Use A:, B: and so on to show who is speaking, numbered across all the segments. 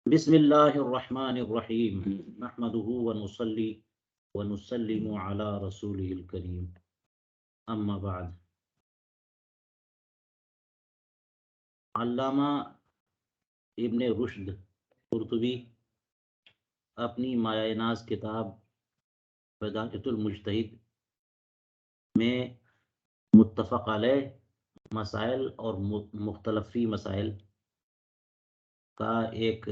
A: بسم اللہ الرحمن الرحیم نحمده ونصلی ونسلم علی رسوله الکریم اما بعد۔ علامہ ابن رشد قرطبی اپنی مایۂ ناز کتاب بدایۃ المجتہد میں متفق علیہ مسائل اور مختلف فی مسائل کا ایک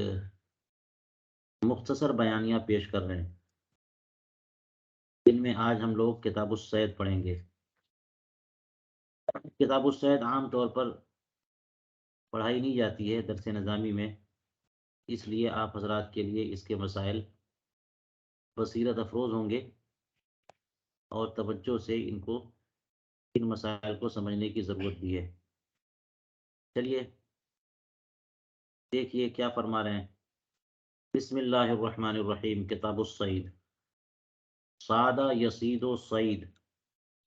A: مختصر بیانیہ پیش کر رہے ہیں، جن میں آج ہم لوگ کتاب الصید پڑھیں گے۔ کتاب الصید عام طور پر پڑھائی نہیں جاتی ہے درس نظامی میں، اس لیے آپ حضرات کے لیے اس کے مسائل بصیرت افروز ہوں گے اور توجہ سے ان مسائل کو سمجھنے کی ضرورت بھی ہے۔ چلیے دیکھیے کیا فرما رہے ہیں۔ بسم اللہ الرحمن الرحیم۔ کتاب الصید، صاد یصید و صید،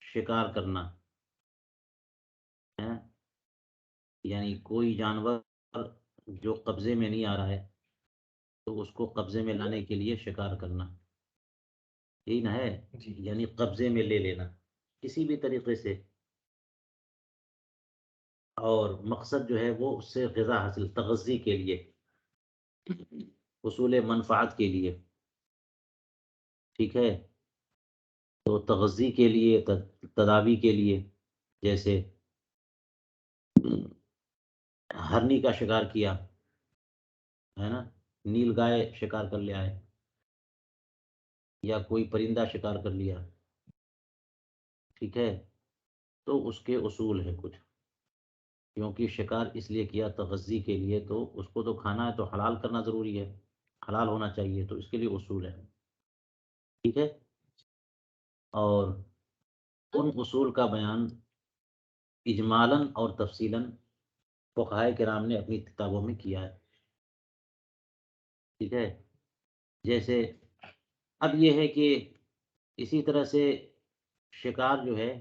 A: شکار کرنا ہے، یعنی کوئی جانور جو قبضے میں نہیں آ رہا ہے تو اس کو قبضے میں لانے کے لیے شکار کرنا، یہی نہ ہے؟ یعنی قبضے میں لے لینا کسی بھی طریقے سے، اور مقصد جو ہے وہ اس سے غذا حاصل، تغذی کے لیے، حصول منفعت کے لیے، ٹھیک ہے؟ تو تغذی کے لیے، تداوی کے لیے، جیسے ہرنی کا شکار کیا ہے نا، نیل گائے شکار کر لے آئے، یا کوئی پرندہ شکار کر لیا، ٹھیک ہے؟ تو اس کے اصول ہے کچھ، کیونکہ شکار اس لیے کیا تغذی کے لیے، تو اس کو تو کھانا ہے تو حلال کرنا ضروری ہے، حلال ہونا چاہیے، تو اس کے لیے اصول ہے، ٹھیک ہے؟ اور ان اصول کا بیان اجمالاً اور تفصیلاً فقہائے کرام نے اپنی کتابوں میں کیا ہے، ٹھیک ہے؟ جیسے اب یہ ہے کہ اسی طرح سے شکار جو ہے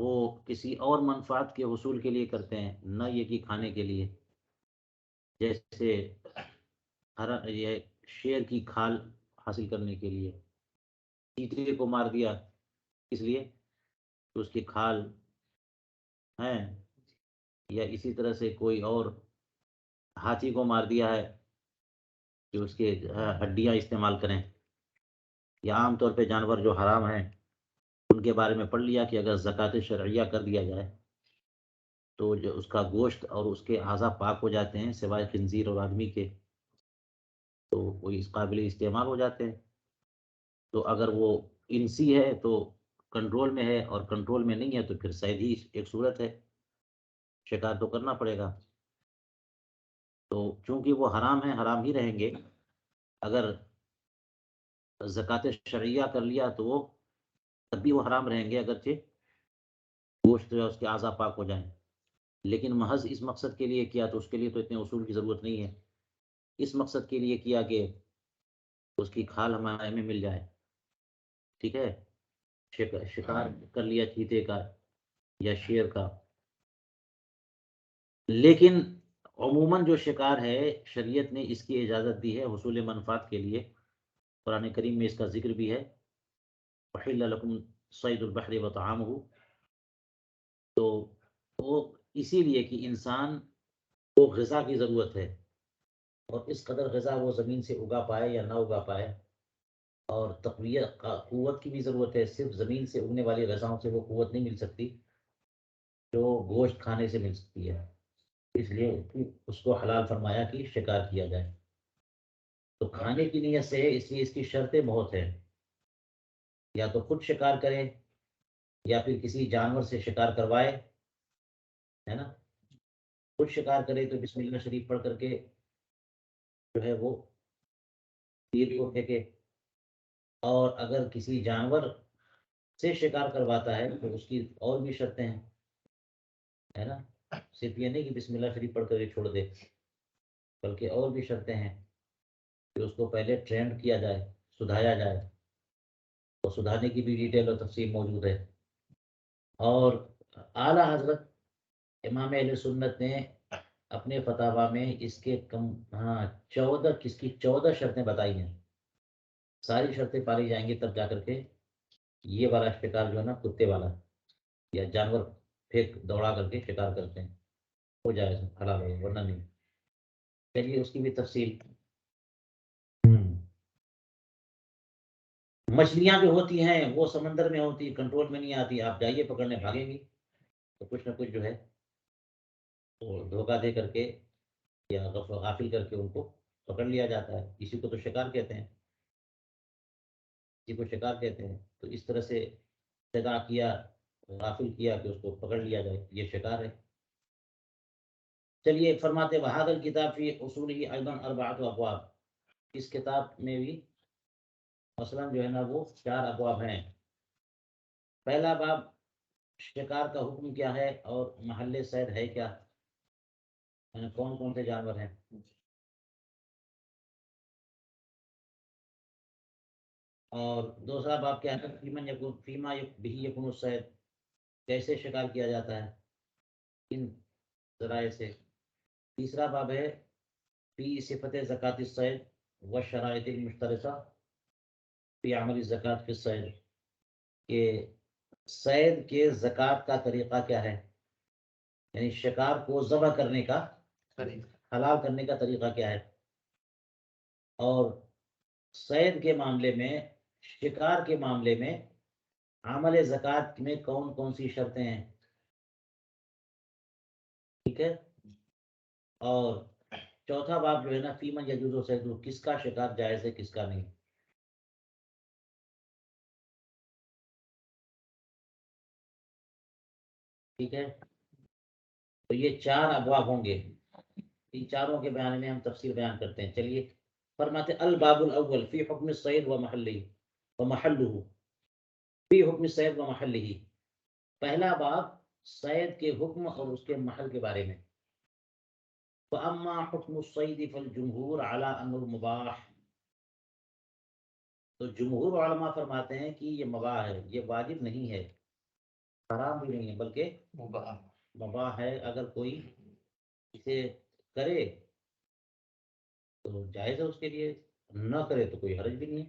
A: وہ کسی اور منفعت کے حصول کے لیے کرتے ہیں، نہ یہ کہ کھانے کے لیے۔ جیسے یہ شیر کی کھال حاصل کرنے کے لیے، چیتے کو مار دیا اس لیے کہ اس کی کھال ہے، یا اسی طرح سے کوئی اور ہاتھی کو مار دیا ہے کہ اس کے ہڈیاں استعمال کریں، یا عام طور پہ جانور جو حرام ہیں ان کے بارے میں پڑھ لیا کہ اگر زکوٰۃ شرعیہ کر دیا جائے تو جو اس کا گوشت اور اس کے اعضاء پاک ہو جاتے ہیں سوائے خنزیر اور آدمی کے، تو وہ اس قابل استعمال ہو جاتے ہیں۔ تو اگر وہ انسی ہے تو کنٹرول میں ہے، اور کنٹرول میں نہیں ہے تو پھر صید ہی ایک صورت ہے، شکار تو کرنا پڑے گا۔ تو چونکہ وہ حرام ہیں، حرام ہی رہیں گے، اگر زکوٰۃ شرعیہ کر لیا تو وہ تب بھی وہ حرام رہیں گے، اگرچہ گوشت یا اس کے اعضاء پاک ہو جائیں۔ لیکن محض اس مقصد کے لیے کیا تو اس کے لیے تو اتنے اصول کی ضرورت نہیں ہے، اس مقصد کے لیے کیا کہ اس کی کھال ہمارے میں مل جائے، ٹھیک ہے؟ شکار کر لیا چیتے کا یا شیر کا۔ لیکن عموماً جو شکار ہے شریعت نے اس کی اجازت دی ہے حصول منفعت کے لیے، قرآن کریم میں اس کا ذکر بھی ہے، وَحِلَّ لَكُمْ صَيْدُ الْبَحْرِ وَطَعَامُهُ۔ تو وہ اسی لیے کہ انسان کو غذا کی ضرورت ہے، اور اس قدر غذا وہ زمین سے اگا پائے یا نہ اگا پائے، اور تقویت قوت کی بھی ضرورت ہے، صرف زمین سے اگنے والی غذاؤں سے وہ قوت نہیں مل سکتی جو گوشت کھانے سے مل سکتی ہے، اس لیے اس کو حلال فرمایا کہ شکار کیا جائے۔ تو کھانے کی نیت سے ہے، اس لیے اس کی شرطیں بہت ہیں، یا تو خود شکار کرے یا پھر کسی جانور سے شکار کروائے، ہے نا؟ خود شکار کرے تو بسم اللہ شریف پڑھ کر کے جو ہے وہ تیر کو پھینکے، اور اگر کسی جانور سے شکار کرواتا ہے تو اس کی اور بھی شرطیں ہیں، ہے نا؟ صرف یہ نہیں کہ بسم اللہ شریف پڑھ کر کے چھوڑ دے، بلکہ اور بھی شرطیں ہیں کہ اس کو پہلے ٹرینڈ کیا جائے، سدھایا جائے، اور سدھانے کی بھی ڈیٹیل اور تفصیل موجود ہے۔ اور اعلیٰ حضرت امام اہل سنت نے اپنے فتاوا میں اس کے کم 14 کس کی 14 شرطیں بتائی ہیں. ساری شرطیں پالی جائیں گی تب جا کر کے یہ والا شکار جو ہے نا کتے والا یا جانور پھینک دوڑا کر کے شکار کرتے ہیں ہو جائے حلال ہو ورنہ نہیں. چلیے اس کی بھی تفصیل. مچھلیاں جو ہوتی ہیں وہ سمندر میں ہوتی کنٹرول میں نہیں آتی. آپ جائیے پکڑنے بھاگیں گی تو کچھ نہ کچھ جو ہے وہ دھوکہ دے کر کے یا غافل کر کے ان کو پکڑ لیا جاتا ہے. اسی کو تو شکار کہتے ہیں. اسی کو شکار کہتے ہیں. تو اس طرح سے خدا کیا غافل کیا کہ اس کو پکڑ لیا جائے یہ شکار ہے. چلیے فرماتے بہادر کتاب فی اصول ہی ایضا اربعۃ ابواب. اس کتاب میں بھی مثلا جو ہے نا وہ 4 ابواب ہیں. پہلا باب شکار کا حکم کیا ہے اور محل صید ہے کیا یعنی کون کون سے جانور ہیں. اور دوسرا باب کیا ہے فیما بھی یکون الصید کیسے شکار کیا جاتا ہے ان ذرائع سے. تیسرا باب ہے فی صفت زکوٰۃ الصید و شرائط المشترکہ فی عمل الزکوٰۃ فی الصید کہ صید کے زکوٰۃ کا طریقہ کیا ہے یعنی شکار کو ذبح کرنے کا حلال کرنے کا طریقہ کیا ہے. اور صید کے معاملے میں شکار کے معاملے میں عمل زکوٰۃ میں کون کون سی شرطیں ہیں. ٹھیک ہے. اور چوتھا باب جو ہے نا فیمن یجوز و صید کس کا شکار جائز ہے کس کا نہیں. ٹھیک ہے. تو یہ 4 ابواب ہوں گے. ان چاروں کے بیان میں ہم تفسیر بیان کرتے ہیں. چلیے فرماتے الباب الاول فی حکم الصید و محلہ فی حکم الصید و محلہ. پہلا باب صید کے حکم اور اس کے محل کے بارے میں. فاما حکم الصید فالجمہور علی انه مباح. تو جمہور علماء فرماتے ہیں کہ یہ مباح ہے یہ واجب نہیں ہے حرام بھی نہیں ہے بلکہ مباح ہے. اگر کوئی اسے کرے تو جائز ہے اس کے لیے نہ کرے تو کوئی حرج بھی نہیں ہے.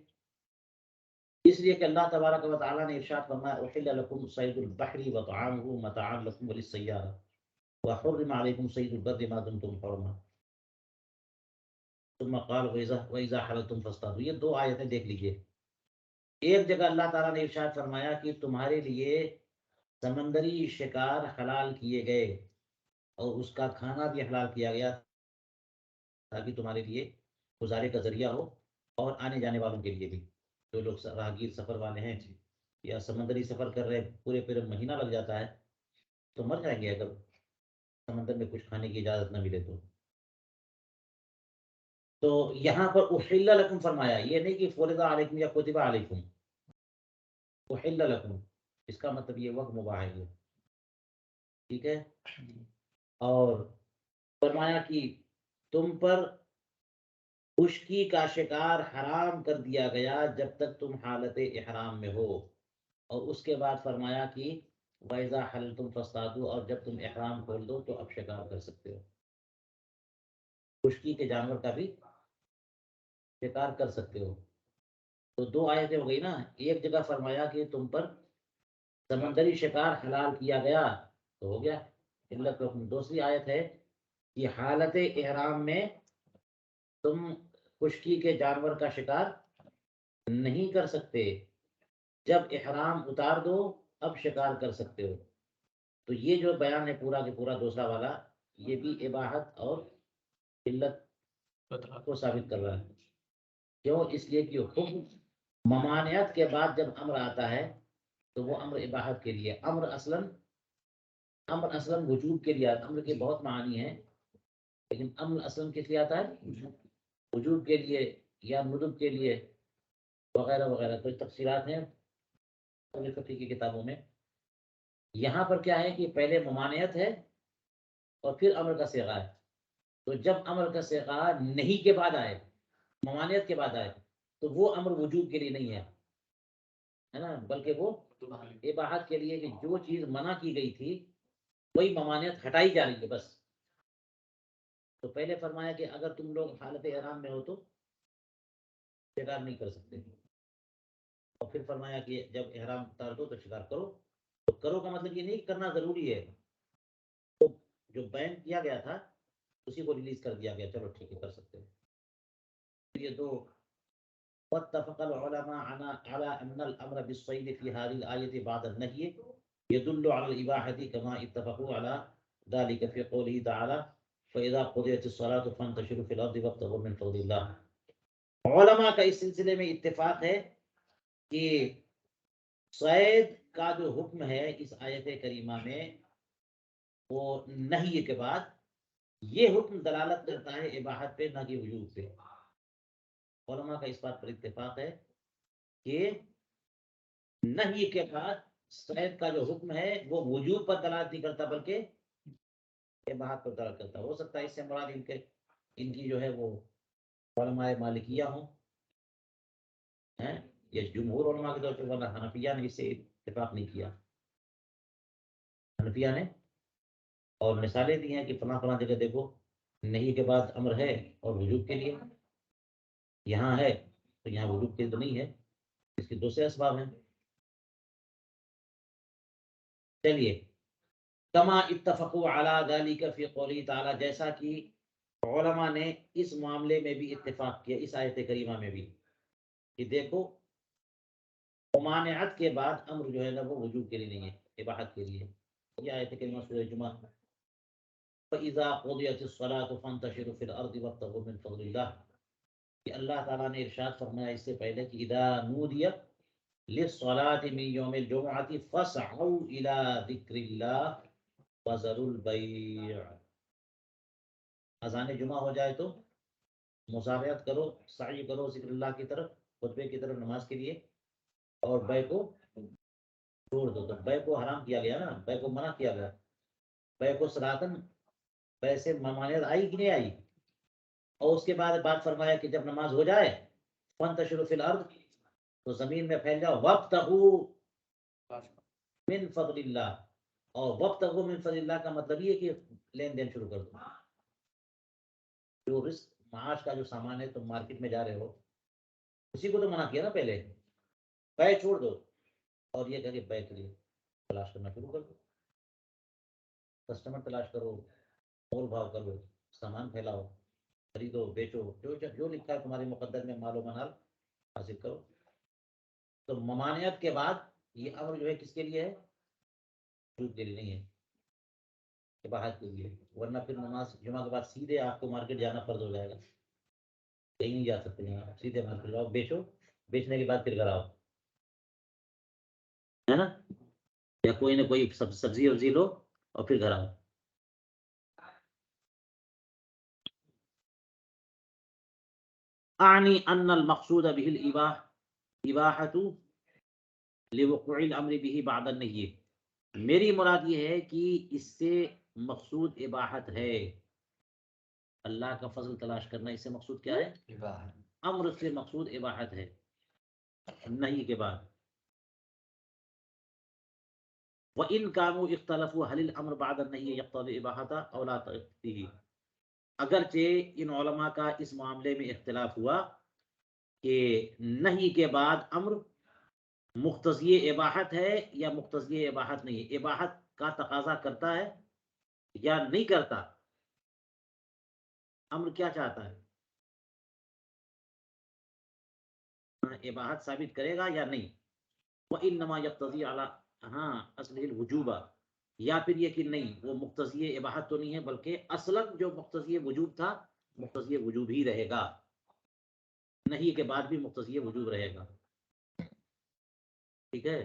A: اس لیے کہ اللہ تبارک و تعالیٰ نے ارشاد فرمایا احل لکم صید البحر وطعامہ متاعا لکم وللسیارہ وحرم علیکم صید البر ما دمتم حرما ثم قال وإذا حللتم فاصطادوا. یہ 2 آیتیں دیکھ لیجئے. ایک جگہ اللہ تعالیٰ نے ارشاد فرمایا کہ تمہارے لیے سمندری شکار حلال کیے گئے اور اس کا کھانا بھی حلال کیا گیا تاکہ تمہارے لیے گزارے کا ذریعہ ہو اور آنے جانے والوں کے لیے بھی. جو لوگ راہگیر سفر والے ہیں یا سمندری سفر کر رہے پورے پورے مہینہ لگ جاتا ہے تو مر جائیں گے اگر سمندر میں کچھ کھانے کی اجازت نہ ملے تو. تو یہاں پر احل لکم فرمایا یہ نہیں کہ فرض علیکم یا کتب علیکم. احل لکم اس کا مطلب یہ وقت مباح ہے. ٹھیک ہے. اور فرمایا کہ تم پر خشکی کا شکار حرام کر دیا گیا جب تک تم حالت احرام میں ہو. اور اس کے بعد فرمایا کہ وَإِذَا حَلَلْتُمْ فَاصْطَادُوا اور جب تم احرام کھول دو تو اب شکار کر سکتے ہو. خشکی کے جانور کا بھی شکار کر سکتے ہو. تو 2 آیتیں ہو گئی نا. ایک جگہ فرمایا کہ تم پر سمندری شکار حلال کیا گیا تو ہو گیا علت. دوسری آیت ہے کہ حالت احرام میں تم خشکی کے جانور کا شکار نہیں کر سکتے. جب احرام اتار دو اب شکار کر سکتے ہو. تو یہ جو بیان ہے پورا کہ پورا دوسرا والا یہ بھی اباحت اور علت کو ثابت کر رہا ہے. کیوں؟ اس لیے کہ حکم ممانعت کے بعد جب امر آتا ہے تو وہ امر اباحت کے لیے. امر اصلاً وجوب کے لیے آتا ہے. امر کے بہت معانی ہیں لیکن امر اصلاً کس لیے آتا ہے وجوب کے لیے یا ندب کے لیے وغیرہ وغیرہ. کچھ تفصیلات ہیں فقہ کی کتابوں میں. یہاں پر کیا ہے کہ پہلے ممانعت ہے اور پھر امر کا صیغہ ہے. تو جب امر کا صیغہ نہیں کے بعد آئے ممانعت کے بعد آئے تو وہ امر وجوب کے لیے نہیں ہے نا بلکہ وہ اباحت کے لیے کہ جو چیز منع کی گئی تھی وہی ممانعت ہٹائی جا رہی ہے بس. تو پہلے فرمایا کہ اگر تم لوگ حالت احرام میں ہو تو شکار نہیں کر سکتے، اور پھر فرمایا کہ جب احرام اتار دو تو شکار کرو. تو کرو کا مطلب یہ نہیں کہ کرنا ضروری ہے، تو جو بین کیا گیا تھا اسی کو ریلیز کر دیا گیا، چلو ٹھیک ہے کر سکتے ہو. یہ دو واتفق العلماء على أن الأمر بالصيد في هذه الآية بعد النهي يدل على الإباحة كما اتفقوا على ذلك في قوله تعالى فإذا قضيت الصلاة فانتشروا في الأرض وابتغوا من فضل الله. علماء کا اس سلسلے میں اتفاق ہے کہ صید کا جو حکم ہے اس آیت کریمہ میں وہ نہی کے بعد یہ حکم دلالت کرتا ہے اباحت پہ نہ کہ وجوب پہ. علماء کا اس بات پر اتفاق ہے کہ نہی کے بعد صید کا جو حکم ہے وہ وجوب پر دلالت نہیں کرتا بلکہ اباحت پر دلالت کرتا. ہو سکتا ہے اس سے مراد ان کی جو ہے وہ علماء مالکیہ ہوں یا جمہور علماء کے طور پہ، ورنہ حنفیہ نے اس سے اتفاق نہیں کیا. حنفیہ نے اور مثالیں دی ہیں کہ فلاں فلاں جگہ دیکھو نہیں کے بعد امر ہے اور وجوب کے لیے، یہاں ہے تو یہاں وجوب کے لیے تو نہیں ہے، اس کے دوسرے اسباب ہیں. چلیے کما اتفقوا علی ذلک فی قوله تعالی، جیسا کہ علماء نے اس معاملے میں بھی اتفاق کیا اس آیت کریمہ میں بھی کہ دیکھو ممانعت کے بعد امر جو ہے نا وہ وجوب کے لیے نہیں ہے، اباحت کے لیے. یہ آیت کریمہ سورہ جمعہ فَإِذَا قُضِيَتِ الصَّلَاةُ فَانتَشِرُوا فِي الْأَرْضِ وَابْتَغُوا مِنْ فَضْلِ اللَّهِ، کہ اللہ تعالیٰ نے ارشاد فرمایا اس سے پہلے کہ اذا نودی للصلاة من يوم الجمعة فاسعوا إلى ذكر الله وذروا البيع. اذان جمعہ ہو جائے تو مسارعت کرو، سعی کرو ذکر اللہ کی طرف، خطبے کی طرف، نماز کے لیے، اور بے کو چھوڑ دو. تو بے کو حرام کیا گیا نا، بے کو منع کیا گیا. بے کو صراحتاً بے سے ممانعت آئی کہ نہیں آئی؟ اور اس کے بعد بات فرمایا کہ جب نماز ہو جائے فانتشروا فی الارض، تو زمین میں پھیل جاؤ، وابتغوا من فضل اللہ. اور وابتغوا من فضل اللہ کا مطلب یہ کہ لین دین شروع کر دو. جو رزق معاش کا جو سامان ہے تم مارکیٹ میں جا رہے ہو اسی کو تو منع کیا نا پہلے، بے چھوڑ دو اور یہ کہ بے کے لیے تلاش کرنا شروع کر دو، کسٹمر تلاش کرو، مول بھاؤ کرو، سامان پھیلاؤ، خریدو بیچو، جو لکھا ہے تمہارے مقدر میں مال و منال حاصل کرو. تو ممانعت کے بعد یہ امر جو ہے کس کے لیے ہے؟ وجوب کے لیے نہیں ہے، اباحت کے لیے. ورنہ پھر نماز جمعہ کے بعد سیدھے آپ کو مارکیٹ جانا فرض ہو جائے گا، کہیں نہیں جا سکتے ہیں، سیدھے مارکیٹ جاؤ، بیچو، بیچنے کے بعد پھر گھر آؤ، ہے نا، یا کوئی نہ کوئی سبزی وبزی لو اور پھر گھر آؤ. اعنی ان المقصود به الاباحۃ لوقوع الامر به بعد النهی، میری مراد یہ ہے کہ اس سے مقصود اباحت ہے. اللہ کا فضل تلاش کرنا، اس سے مقصود کیا ہے؟ امر سے مقصود اباحت ہے نہی کے بعد. وَإِن كَانُوا اخْتَلَفُوا هَلِ الْأَمْرُ بَعْدَ النَّهْيِ يَقْتَضِي الْإِبَاحَةَ أَوْ لَا تَقْتَضِيهِ، اگرچہ ان علماء کا اس معاملے میں اختلاف ہوا کہ نہی کے بعد امر مقتضی اباحت ہے یا مقتضی اباحت نہیں ہے، اباحت کا تقاضا کرتا ہے یا نہیں کرتا. امر کیا چاہتا ہے؟ اباحت ثابت کرے گا یا نہیں. وَإِنَّمَا يَقْتَضِي عَلَى أَصْلِهِ الْوُجُوبَ، یا پھر یہ کہ نہیں وہ مقتضی اباحت تو نہیں ہے بلکہ اصلاً جو مقتضی وجوب تھا مقتضی وجوب ہی رہے گا، نہیں کے بعد بھی مقتضی وجوب رہے گا. ٹھیک ہے،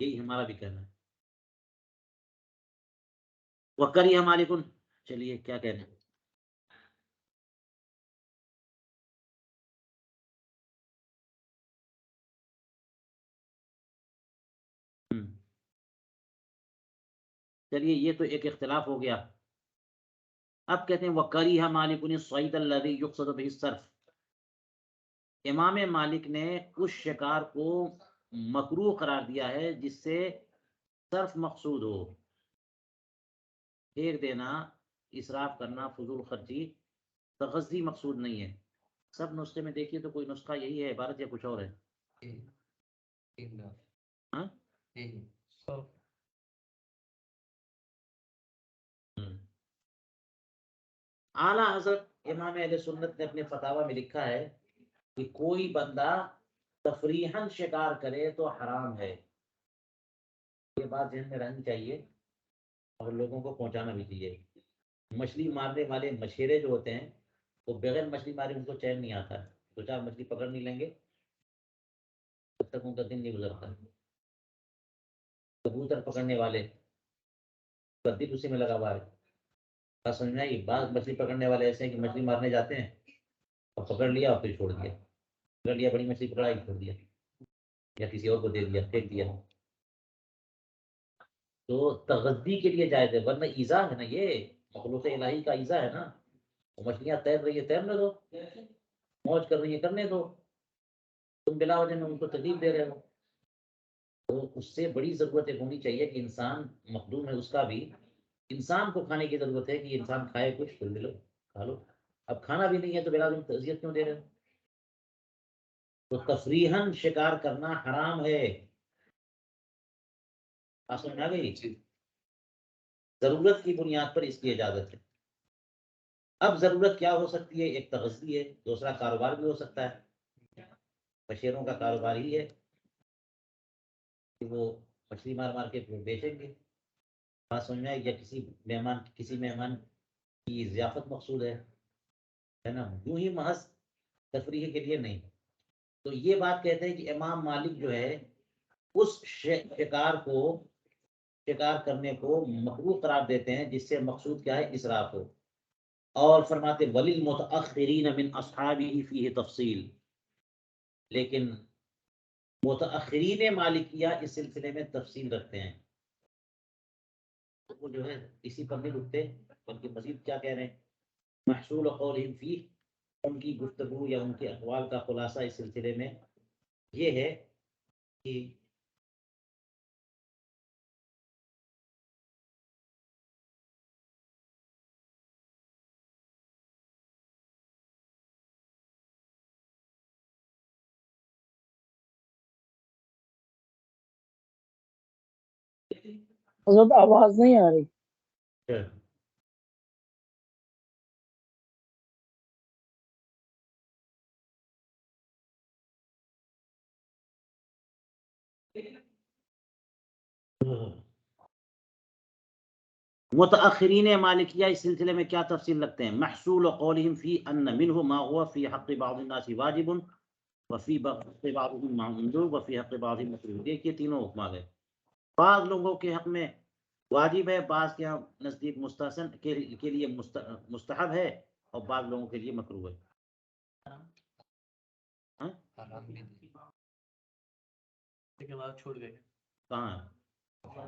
A: یہی ہمارا بھی کہنا ہے. وَكَرِهَ مَالِكٌ، چلیے کیا کہنا ہے. چلیے یہ تو ایک اختلاف ہو گیا. اب کہتے ہیں وَكَرِهَ مَالِكٌ الصَّيْدَ الَّذِي يُقْصَدُ بِهِ الصَّرْفُ، امام مالک نے اس شکار کو مکروہ قرار دیا ہے جس سے صرف مقصود ہو. پھیر دینا اسراف کرنا، فضول خرچی، تغذی مقصود نہیں ہے. سب نسخے میں دیکھیے تو کوئی نسخہ یہی ہے عبارت یا کچھ اور ہے؟ ہاں اعلیٰ حضرت امام اہل سنت نے اپنے فتاوی میں لکھا ہے کہ کوئی بندہ تفریحاً شکار کرے تو حرام ہے. یہ بات ذہن میں رہنی چاہیے اور لوگوں کو پہنچانا بھی چاہیے. مچھلی مارنے والے مچھیرے جو ہوتے ہیں وہ بغیر مچھلی مارے ان کو چین نہیں آتا ہے. 2-4 مچھلی پکڑ نہیں لیں گے تب تک ان کا دن نہیں گزرتا. کبوتر پکڑنے والے گدی اسی میں لگا ہوا ہے. بات سمجھ میں آئی؟ بعض مچھلی پکڑنے والے ایسے ہیں کہ مچھلی مارنے جاتے ہیں اور پکڑ لیا اور پھر چھوڑ دیا. پکڑ لیا بڑی مچھلی پکڑائی چھوڑ دیا یا کسی اور کو دے دیا پھینک دیا. تو تغذی کے لیے جائز ہے ورنہ ایذا ہے نا، یہ مخلوق الہی کا ایذا ہے نا. وہ مچھلیاں تیر رہی ہے تیرنے دو، موج کر رہی ہے کرنے دو، تم بلا وجہ میں ان کو تکلیف دے رہے ہو. تو اس سے بڑی ضرورت ہونی چاہیے کہ انسان مخدوم ہے اس کا بھی. انسان کو کھانے کی ضرورت ہے کہ انسان کھائے کچھ پھر لے لو کھا لو. اب کھانا بھی نہیں ہے تو بلا وجہ اذیت کیوں دے رہے ہو؟ تو تفریحاً شکار کرنا حرام ہے. سمجھ آ گئی؟ ضرورت کی بنیاد پر اس کی اجازت ہے. اب ضرورت کیا ہو سکتی ہے؟ ایک تغذی ہے، دوسرا کاروبار بھی ہو سکتا ہے. بشیروں کا کاروبار ہی ہے کہ وہ مچھلی مار مار کے بیچیں گے. بات سمجھ میں آئی؟ یا کسی مہمان کی ضیافت مقصود ہے نا، یوں ہی محض تفریح کے لیے نہیں. تو یہ بات کہتے ہیں کہ امام مالک جو ہے اس شکار کرنے کو مکروہ قرار دیتے ہیں جس سے مقصود کیا ہے؟ اسراف ہو. اور فرماتے وَلِلْمُتَأَخِّرِينَ مِنْ أَصْحَابِهِ فِيهِ تفصیل. لیکن متأخرین مالکیہ اس سلسلے میں تفصیل رکھتے ہیں. وہ جو ہے اسی پر نہیں رکتے بلکہ مزید کیا کہہ رہے ہیں؟ محصول قولہم فیہ، ان کی گفتگو یا ان کے اقوال کا خلاصہ اس سلسلے میں یہ ہے کہ
B: حضرت آواز نہیں آ رہی.
A: متأخرین مالکیہ اس سلسلے میں کیا تفصیل رکھتے ہیں؟ محصول قولہم فی ان منہ ما هو فی حق بعض الناس واجب وفی حق بعضهم مندوب وفی حق بعضهم مکروہ. دیکھیے تینوں حکم آ گئے. بعض لوگوں کے حق میں واجب ہے، بعض کے نزدیک مستحسن کے لیے مستحب ہے، اور بعض لوگوں کے لیے مکروہ ہے.
C: چھوڑ گئے
A: کہاں ہے؟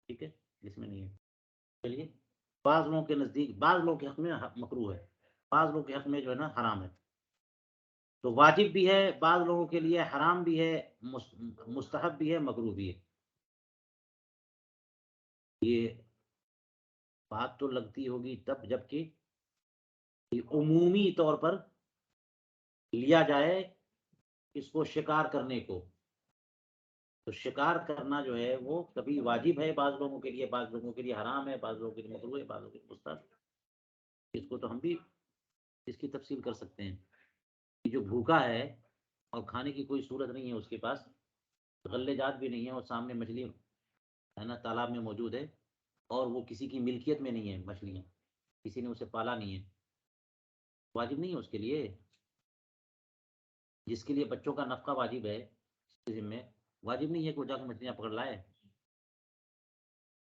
A: ٹھیک ہے اس میں نہیں ہے. چلیے بعض لوگوں کے نزدیک، بعض لوگوں کے حق میں مکروہ ہے، بعض لوگوں کے حق میں جو ہے نا حرام ہے. تو واجب بھی ہے بعض لوگوں کے لیے، حرام بھی ہے، مستحب بھی ہے، مکروہ بھی ہے. یہ بات تو لگتی ہوگی تب جب کہ عمومی طور پر لیا جائے اس کو شکار کرنے کو. تو شکار کرنا جو ہے وہ کبھی واجب ہے بعض لوگوں کے لیے، بعض لوگوں کے لیے حرام ہے، بعض لوگوں کے لیے مکروہ ہے، بعض لوگوں کے لیے مستحب. اس کو تو ہم بھی اس کی تفصیل کر سکتے ہیں کہ جو بھوکا ہے اور کھانے کی کوئی صورت نہیں ہے، اس کے پاس غلے جات بھی نہیں ہے اور سامنے مچھلی ہے نا تالاب میں موجود ہے اور وہ کسی کی ملکیت میں نہیں ہے، مچھلیاں کسی نے اسے پالا نہیں ہے، واجب نہیں ہے اس کے لیے. جس کے لیے بچوں کا نفقہ واجب ہے اس کے ذمہ واجب نہیں ہے کہ وہ جا کے مچھلیاں پکڑ لائے.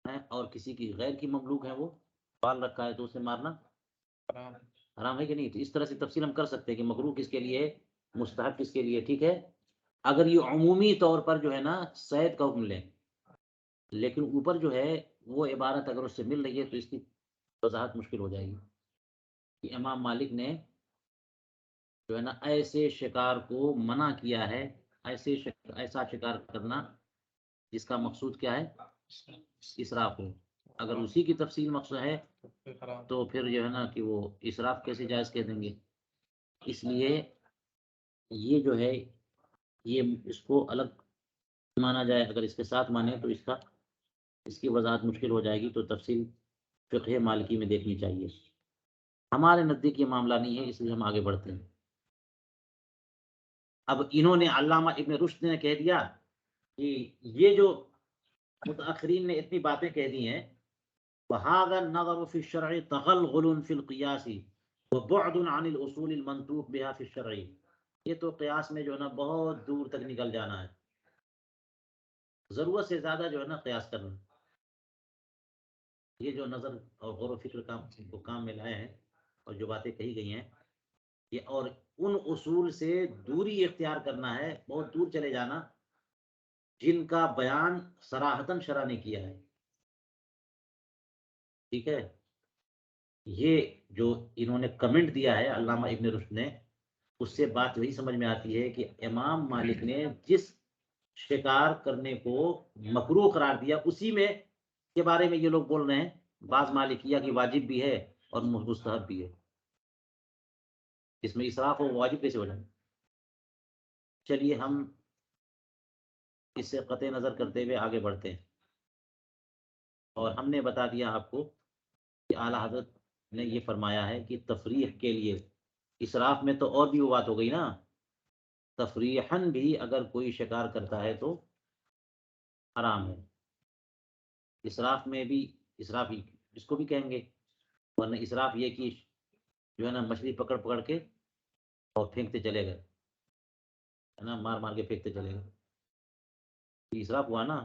A: اور کسی کی غیر کی مملوک ہے وہ پال رکھا ہے تو اسے مارنا حرام ہے کہ نہیں. تو اس طرح سے تفصیل ہم کر سکتے ہیں کہ مکروہ کس کے لیے، مستحب کس کے لیے. ٹھیک ہے اگر یہ عمومی طور پر جو ہے نا صید کا حکم لیں، لیکن اوپر جو ہے وہ عبارت اگر اس سے مل رہی ہے تو اس کی وضاحت مشکل ہو جائے گی کہ امام مالک نے جو ہے نا ایسے شکار کو منع کیا ہے، ایسا شکار کرنا جس کا مقصود کیا ہے؟ اسراف ہو. اگر اسی کی تفصیل مقصود ہے
C: پھر حرام
A: تو پھر جو ہے نا کہ وہ اسراف کیسے جائز کہہ دیں گے. اس لیے یہ جو ہے یہ اس کو الگ مانا جائے، اگر اس کے ساتھ مانے تو اس کی وضاحت مشکل ہو جائے گی، تو تفصیل فقہ مالکی میں دیکھنی چاہیے. ہمارے نزدیک یہ معاملہ نہیں ہے، اس لیے ہم آگے بڑھتے ہیں. اب انہوں نے علامہ ابن رشد نے کہہ دیا کہ یہ جو متاخرین نے اتنی باتیں کہہ دی ہیں، وَهَذَا النَّظَرُ فِي الشَّرْعِ تَغَلْغُلٌ فِي الْقِيَاسِ وَبُعْدٌ عَنِ الْأُصُولِ الْمَنْطُوقِ بِهَا فِي الشَّرْعِ. یہ تو قیاس میں جو ہے نا بہت دور تک نکل جانا ہے، ضرورت سے زیادہ جو ہے نا قیاس کرنا. یہ جو نظر اور غور و فکر کو کام میں لائے ہیں اور جو باتیں کہی گئی ہیں یہ، اور ان اصول سے دوری اختیار کرنا ہے، بہت دور چلے جانا جن کا بیان صراحتاً شرع نے کیا ہے. ٹھیک ہے. یہ جو انہوں نے کمنٹ دیا ہے علامہ ابن رشد نے، اس سے بات وہی سمجھ میں آتی ہے کہ امام مالک نے جس شکار کرنے کو مکروہ قرار دیا اسی میں کے بارے میں یہ لوگ بول رہے ہیں. بعض مالکیہ کی واجب بھی ہے اور مستحب بھی ہے. اس میں اسراف ہو واجب کیسے ہو جائے؟ چلیے ہم اس سے قطع نظر کرتے ہوئے آگے بڑھتے ہیں. اور ہم نے بتا دیا آپ کو کہ اعلیٰ حضرت نے یہ فرمایا ہے کہ تفریح کے لیے، اسراف میں تو اور بھی وہ بات ہو گئی نا، تفریحاً بھی اگر کوئی شکار کرتا ہے تو حرام ہے. اسراف میں بھی، اسراف اس کو بھی کہیں گے، ورنہ اسراف یہ کہ جو ہے نا مچھلی پکڑ پکڑ کے اور پھینکتے چلے گئے، ہے نا، مار مار کے پھینکتے چلے گئے، یہ اسراف ہوا نا.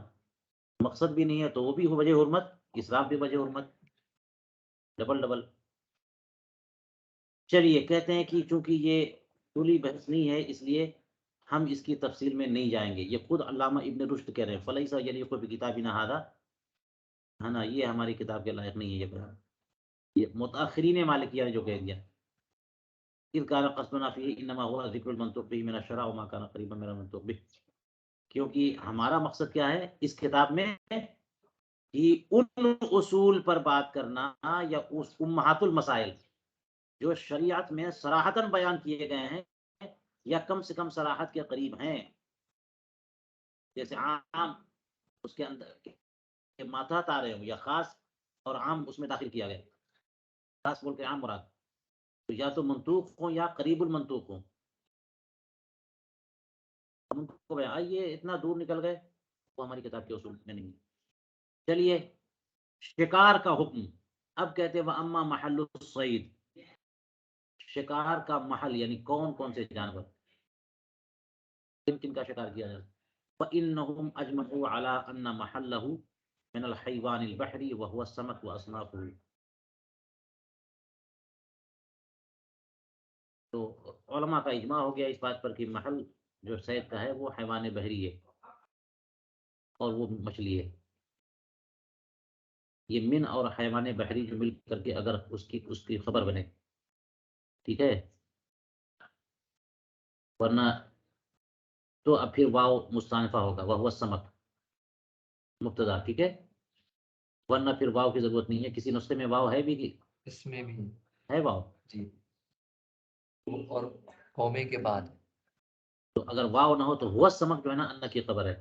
A: مقصد بھی نہیں ہے تو وہ بھی ہو وجہ حرمت، اسراف بھی وجہ حرمت، ڈبل ڈبل. چلیے کہتے ہیں کہ چونکہ یہ کھلی بحث نہیں ہے اس لیے ہم اس کی تفصیل میں نہیں جائیں گے. یہ خود علامہ ابن رشد کہہ رہے ہیں فلیسا یلیق بکتابنا ھذا، ہے نا، یہ ہماری کتاب کے لائق نہیں ہے یہ بیان. یہ متاخرین مالکیہ نے جو کہہ دیا، اذ کان قصدنا فیہ انما هو ذکر المنطوق به من الشرع وما كان قریبا من المنطوق به. کیونکہ ہمارا مقصد کیا ہے اس کتاب میں کہ ان اصول پر بات کرنا یا اس امہات المسائل جو شریعت میں صراحتاً بیان کیے گئے ہیں یا کم سے کم صراحت کے قریب ہیں، جیسے عام اس کے اندر کہ ماتحت آ رہے ہوں، یا خاص اور عام اس میں داخل کیا گیا، خاص بول کے عام مراد، تو یا تو منطوق ہوں یا قریب المنطوق ہوں. ہم کو یہ اتنا دور نکل گئے، وہ ہماری کتاب کے اصول میں نہیں. چلیے شکار کا حکم. اب کہتے وہ اما محل الصید، شکار کا محل یعنی کون کون سے جانور، کن کن کا شکار کیا جائے. فإنهم أجمعوا على أن محله من الحيوان البحري وهو السمك وأصنافه. تو علماء کا اجماع ہو گیا اس بات پر کہ محل جو صید کا ہے وہ حیوان بحری ہے اور وہ مچھلی ہے. یہ من اور حیوان بحری جو مل کر کے اگر اس کی خبر بنے، ٹھیک ہے، ورنہ تو اب پھر واو مستانفہ ہوگا، وہ السمک مبتدا، ٹھیک ہے، ورنہ پھر واو کی ضرورت نہیں ہے. کسی نسخے میں واو ہے بھی کہ
D: اس میں بھی
A: ہے واو؟
D: جی، اور قومے کے بعد
A: تو اگر واو نہ ہو تو ہوا سمک جو ہے نا ان کی خبر ہے،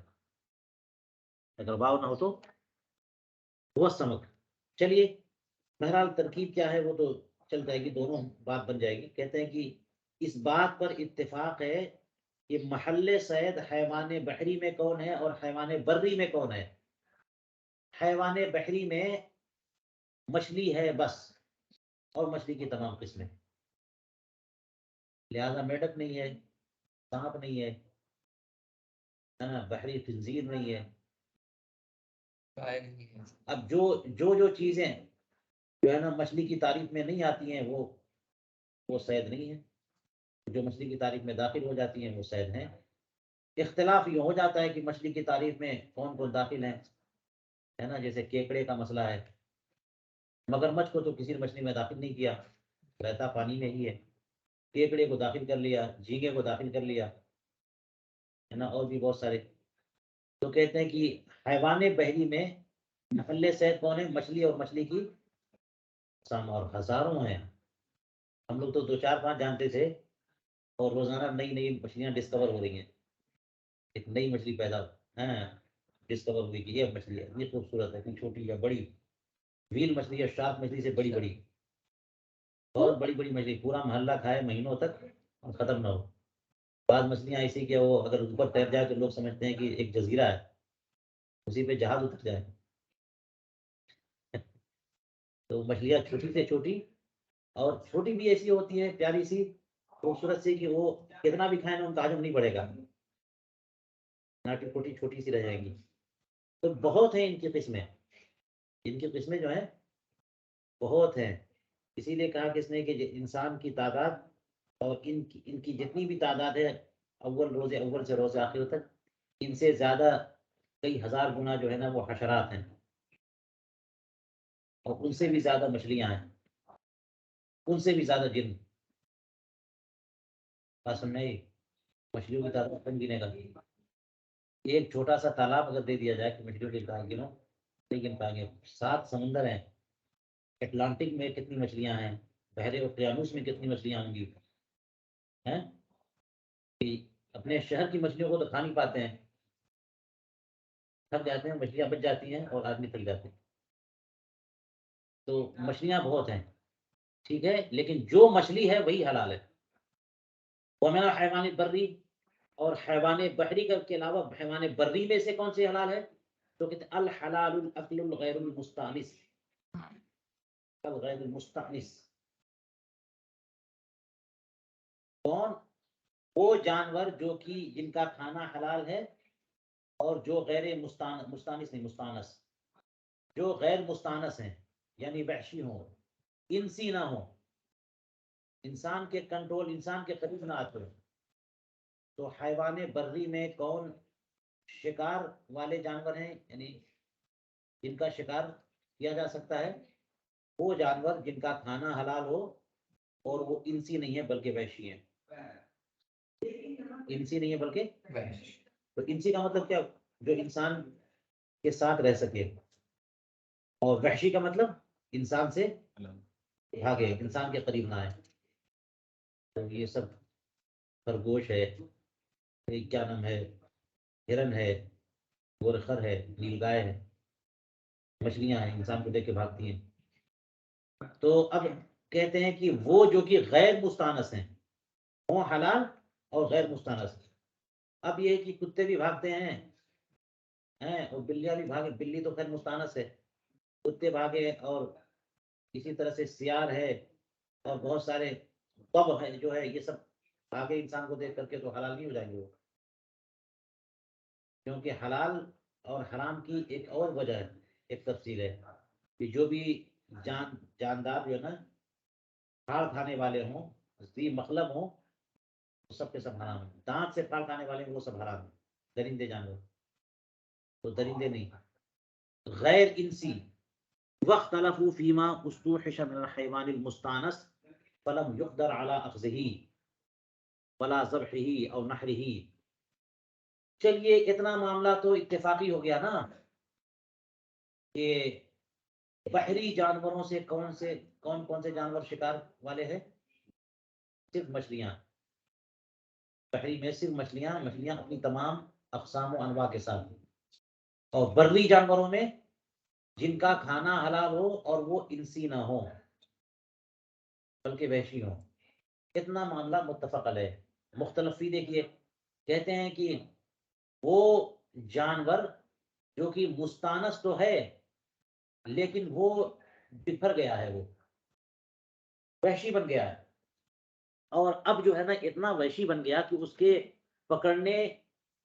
A: اگر واو نہ ہو تو ہوا سمک. چلیے بہرحال ترکیب کیا ہے وہ تو چل جائے گی، دونوں بات بن جائے گی. کہتے ہیں کہ اس بات پر اتفاق ہے کہ محل صید حیوان بحری میں کون ہے اور حیوان بری میں کون ہے. حیوان بحری میں مچھلی ہے بس، اور مچھلی کی تمام قسمیں، لہذا میڈک نہیں ہے، سانپ نہیں ہے نا، بحری خنزیر نہیں ہے.
D: گائے نہیں ہے.
A: اب جو چیزیں جو ہے نا مچھلی کی تعریف میں نہیں آتی ہیں وہ صید نہیں ہے، جو مچھلی کی تعریف میں داخل ہو جاتی ہیں وہ صید ہیں. اختلاف یہ ہو جاتا ہے کہ مچھلی کی تعریف میں کون کون داخل ہیں، ہے نا، جیسے کیکڑے کا مسئلہ ہے، مگرمچھ کو تو کسی نے مچھلی میں داخل نہیں کیا، رہتا پانی میں ہی ہے. کیکڑے کو داخل کر لیا، جھینگے کو داخل کر لیا، ہے نا، اور بھی بہت سارے. تو کہتے ہیں کہ حیوان بحری میں محل صید کون ہے، مچھلی اور مچھلی کی اقسام اور ہزاروں ہیں. ہم لوگ تو 2 4 5 جانتے تھے اور روزانہ نئی نئی مچھلیاں ڈسکور ہو رہی ہیں. ایک نئی مچھلی پیدا ڈسکور ہوئی کہ یہ مچھلی اتنی خوبصورت ہے, اتنی چھوٹی یا بڑی, ویل مچھلی یا شارک مچھلی سے بڑی بڑی, بہت بڑی بڑی مچھلی, پورا محلہ کھائے مہینوں تک اور ختم نہ ہو. بعض مچھلیاں ایسی کہ وہ اگر اوپر تیر جائے تو لوگ سمجھتے ہیں کہ ایک جزیرہ ہے, اسی پہ جہاز اتر جائے. تو مچھلیاں چھوٹی سے چھوٹی, اور چھوٹی بھی ایسی ہوتی ہیں پیاری سی خوبصورت سی کہ وہ کتنا بھی کھائیں نا ان کا حجم نہیں بڑھے گا, ناٹی پھوٹی چھوٹی سی رہ جائیں گی. تو بہت ہیں ان کی قسمیں, ان کی قسمیں جو ہیں بہت ہیں. اسی لیے کہا کہ اس نے کہ انسان کی تعداد اور ان کی جتنی بھی تعداد ہے اول سے روز آخر تک, ان سے زیادہ کئی ہزار گنا جو ہے نا وہ حشرات ہیں, اور ان سے بھی زیادہ مچھلیاں ہیں, ان سے بھی زیادہ جن. بات سمجھ آئی؟ مچھلیوں کی تعداد کم گنے گا. ایک چھوٹا سا تالاب اگر دے دیا جائے کہ مچھلیوں کے گنو, نہیں گن پائیں گے. 7 سمندر ہیں, اٹلانٹک میں کتنی مچھلیاں ہیں, بحر اوقیانوس میں کتنی مچھلیاں ہوں گی ہیں. اپنے شہر کی مچھلیوں کو تو کھا نہیں پاتے ہیں, تھک جاتے ہیں, مچھلیاں بچ جاتی ہیں اور آدمی تھک جاتے ہیں. تو مچھلیاں بہت ہیں, ٹھیک ہے, لیکن جو مچھلی ہے وہی حلال ہے. ومن حیوان بری, اور حیوان بحری کے علاوہ حیوان بری میں سے کون سے حلال ہے؟ تو کہتے ہیں الحلال الاکل الغیر المستانس. الغیر المستانس کون؟ وہ جانور جو کہ جن کا کھانا حلال ہے, اور جو غیر مستانس نہیں, مستانس, جو غیر مستانس ہیں یعنی وحشی ہوں, انسی نہ ہوں, انسان کے کنٹرول, انسان کے قریب نہ آتے ہوں. تو حیوان بری میں کون شکار والے جانور ہیں, یعنی جن کا شکار کیا جا سکتا ہے؟ وہ جانور جن کا کھانا حلال ہو اور وہ انسی نہیں ہے بلکہ وحشی ہیں. انسی نہیں ہے بلکہ
D: وحش.
A: تو انسی کا مطلب کیا؟ جو انسان کے ساتھ رہ سکے, اور وحشی کا مطلب انسان سے بھاگے, انسان کے قریب نہ آئے. تو یہ سب خرگوش ہے, کیا نام ہے, ہرن ہے, گورخر ہے, نیل گائے ہے, مچھلیاں ہیں انسان کو دیکھ کے بھاگتی ہیں. تو اب کہتے ہیں کہ وہ جو کہ غیر مستانس ہیں, وہ حلال اور غیر مستانس. اب یہ کہ کتے بھی بھاگتے ہیں اور بلیاں بھی بھاگے, بلی تو خیر مستانس ہے, کتے بھاگے, اور اسی طرح سے سیار ہے, اور بہت سارے بب ہے جو ہے, یہ سب بھاگے انسان کو دیکھ کر کے, تو حلال نہیں ہو جائیں گے وہ. کیونکہ حلال اور حرام کی ایک اور وجہ ہے, ایک تفصیل ہے کہ جو بھی جاندار جو ہے نا پھاڑ کھانے والے ہوں, ذی مخلب ہوں, سب کے سب حرام ہیں. دانت سے پھاڑ کھانے والے وہ سب حرام ہیں, درندے جانور. تو درندے نہیں, غیر انسی. واختلفوا فيما استوحش من الحيوان المستانس فلم يقدر على اخذه ولا ذبحه او نحره. چلیے اتنا معاملہ تو اتفاقی ہو گیا نا کہ بحری جانوروں سے کون سے جانور شکار والے ہیں؟ صرف مچھلیاں. بحری میں صرف مچھلیاں اپنی تمام اقسام و انواع کے ساتھ. اور بری جانوروں میں جن کا کھانا حلال ہو اور وہ انسی نہ ہو بلکہ وحشی ہو. اتنا معاملہ متفق علیہ. مختلف فی دیکھیے, کہتے ہیں کہ وہ جانور جو کہ مستانس تو ہے لیکن وہ بکھر گیا ہے, وہ وحشی بن گیا ہے, اور اب جو ہے نا اتنا وحشی بن گیا کہ اس کے پکڑنے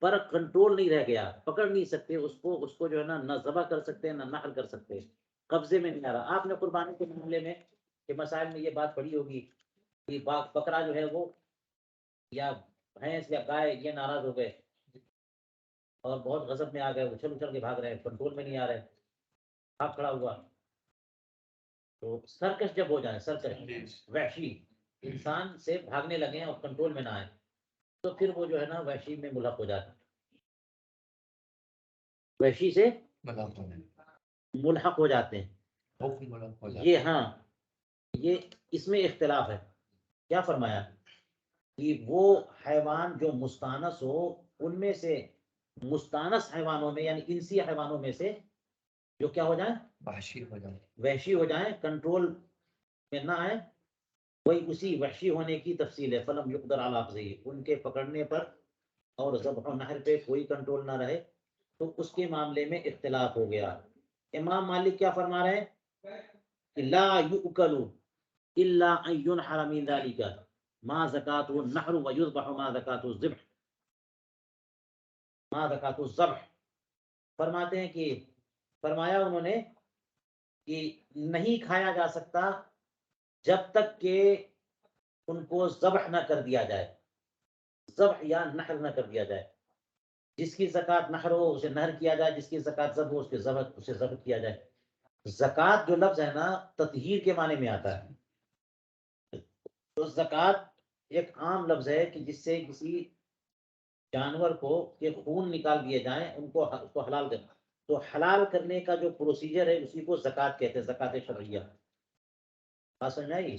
A: پر کنٹرول نہیں رہ گیا, پکڑ نہیں سکتے اس کو جو ہے نا, نہ ذبح کر سکتے نہ نحر کر سکتے, قبضے میں نہیں آ رہا. آپ نے قربانی کے معاملے میں کہ مسائل میں یہ بات پڑھی ہوگی کہ بکرا جو ہے وہ یا بھینس یا گائے یہ ناراض ہو گئے اور بہت غضب میں آ گئے, اچھل اچھل کے بھاگ رہے ہیں, کنٹرول میں نہیں آ رہے, بھاگ کھڑا ہوا. تو سرکش جب ہو جائے, سرکش وحشی انسان سے بھاگنے لگے اور کنٹرول میں نہ آئے, تو پھر وہ جو ہے نا وحشی میں ملحق ہو جاتا ہے, وحشی سے ملحق ہو جاتے ہیں. یہ ہاں یہ اس میں اختلاف ہے. کیا فرمایا کہ وہ حیوان جو مستانس ہو ان میں سے، مستانس حیوانوں میں یعنی انسی حیوانوں میں سے جو کیا ہو جائیں،
D: وحشی ہو جائے.
A: وحشی ہو جائیں، کنٹرول میں نہ آئے، وہی اسی وحشی ہونے کی تفصیل ہے. فلم یقدر علی اخذہ، ان کے پکڑنے پر اور ذبح و نحر پہ کوئی کنٹرول نہ رہے تو اس کے معاملے میں اختلاف ہو گیا. امام مالک کیا فرما رہے ہیں کہ لا یؤکل الا ان ينحر من ذلك ما زکاة النحر ويذبح ما زکاة الذبح، ما زکاة الذبح. فرماتے ہیں کہ فرمایا انہوں نے کہ نہیں کھایا جا سکتا جب تک کہ ان کو ذبح نہ کر دیا جائے، ذبح یا نحر نہ کر دیا جائے. جس کی زکوٰۃ نحر ہو اسے نحر کیا جائے، جس کی زکوٰۃ ذبح ہو اس کے ذبح اسے ذبح کیا جائے. زکوٰۃ جو لفظ ہے نا تطہیر کے معنی میں آتا ہے. تو زکوٰۃ ایک عام لفظ ہے کہ جس سے کسی جانور کو کے خون نکال دیے جائیں، ان کو اس کو حلال کرنا. تو حلال کرنے کا جو پروسیجر ہے اسی کو زکوٰۃ کہتے ہیں، زکوٰۃ شرعیہ. بات سمجھ آئی؟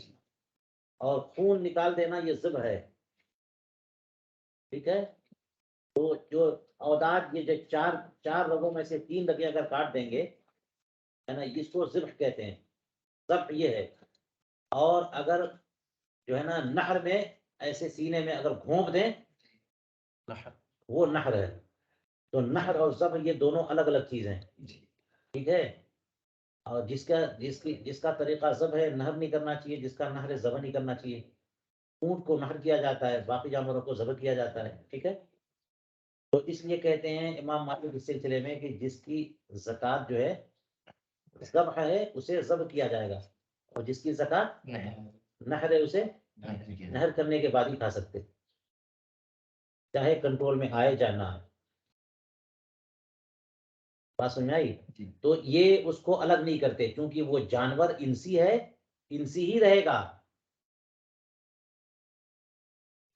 A: اور خون نکال دینا یہ ذبح ہے. ٹھیک ہے. تو جو اوداد یہ جو چار رگوں میں سے 3 رگیں اگر کاٹ دیں گے ہے نا، اس کو ذبح کہتے ہیں. ذبح یہ ہے. اور اگر جو ہے نا نحر میں ایسے سینے میں اگر گھونپ دیں وہ نحر ہے. تو نحر اور ذبح یہ دونوں الگ الگ چیزیں ہیں. ٹھیک ہے. اور جس کا طریقہ ذبح ہے نحر نہیں کرنا چاہیے، جس کا نحر ہے ذبح نہیں کرنا چاہیے. اونٹ کو نحر کیا جاتا ہے، باقی جانوروں کو ذبح کیا جاتا ہے. ٹھیک ہے. تو اس لیے کہتے ہیں امام مالک اس سلسلے میں کہ جس کی زکوٰۃ جو ہے ذبح ہے اسے ذبح کیا جائے گا، اور جس کی زکوٰۃ نحر ہے اسے نحر کرنے کے بعد ہی کھا سکتے، چاہے کنٹرول میں آئے چاہے نہ آئے. بات سمجھ آئی؟ تو یہ اس کو الگ نہیں کرتے کیونکہ وہ جانور انسی ہے، انسی ہی رہے گا.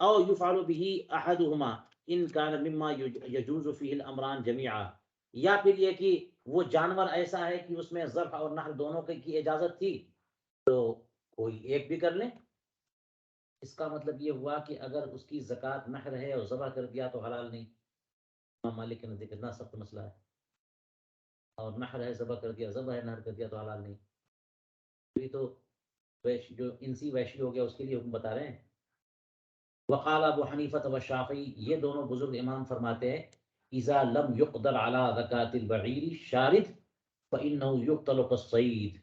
A: او یفعل به احدهما ان كان مما يجوز فيه الامران جميعا، یا پھر یہ کہ وہ جانور ایسا ہے کہ اس میں ذبح اور نحر دونوں کی اجازت تھی تو کوئی ایک بھی کر لیں. اس کا مطلب یہ ہوا کہ اگر اس کی زکوٰۃ نحر ہے اور ذبح کر دیا تو حلال نہیں. امام مالک کے نزدیک اتنا سخت مسئلہ ہے. اور نحر ہے ذبح کر دیا، ذبح ہے نحر کر دیا تو حلال نہیں. یہ تو جو انسی وحشی ہو گیا اس کے لیے حکم بتا رہے ہیں. وقال ابو حنیفہ والشافعی، یہ دونوں بزرگ امام فرماتے ہیں اذا لم يقدر على زکاة البعیر الشارد فانه يقتل كالصید.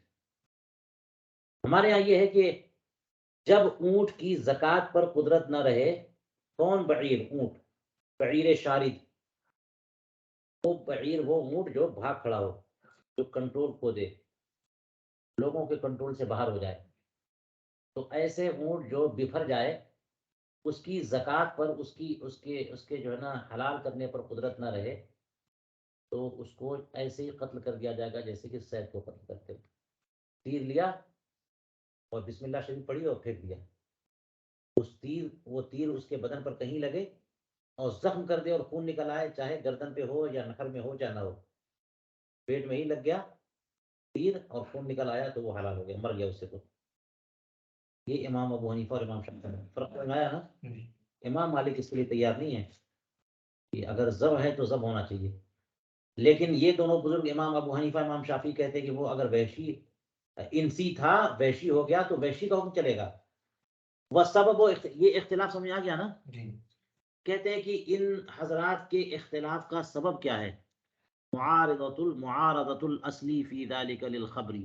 A: ہمارے ہاں یہ ہے کہ جب اونٹ کی زکوٰۃ پر قدرت نہ رہے، کون بعیر؟ اونٹ. بعیر شارد وہ بعیر وہ اونٹ جو بھاگ کھڑا ہو، جو کنٹرول کھو دے، لوگوں کے کنٹرول سے باہر ہو جائے. تو ایسے اونٹ جو بفر جائے، اس کی زکوٰۃ پر اس کے جو ہے نا حلال کرنے پر قدرت نہ رہے تو اس کو ایسے ہی قتل کر دیا جائے گا جیسے کہ سید کو قتل کرتے. تیر لیا اور بسم اللہ شریف پڑھی اور پھینک دیا. وہ تیر اس کے بدن پر کہیں لگے اور زخم کر دے اور خون نکل آئے، چاہے گردن پہ ہو یا نہر میں ہو چاہے نہ ہو، پیٹ میں ہی لگ گیا تیر اور خون نکل آیا تو وہ حلال ہو گیا، مر گیا اس سے. تو یہ امام ابو حنیفہ اور امام شافعی نے فرق فرمایا نا. امام مالک اس کے لیے تیار نہیں ہے کہ اگر ذبح ہے تو ذبح ہونا چاہیے. لیکن یہ دونوں بزرگ امام ابو حنیفہ امام شافعی کہتے ہیں کہ وہ اگر وحشی انسی تھا، وحشی ہو گیا تو وحشی کا حکم چلے گا. وہ سبب یہ اختلاف سمجھ آ گیا نا. کہتے ہیں کہ ان حضرات کے اختلاف کا سبب کیا ہے؟ معارضۃ الاصلی فی ذلک للخبر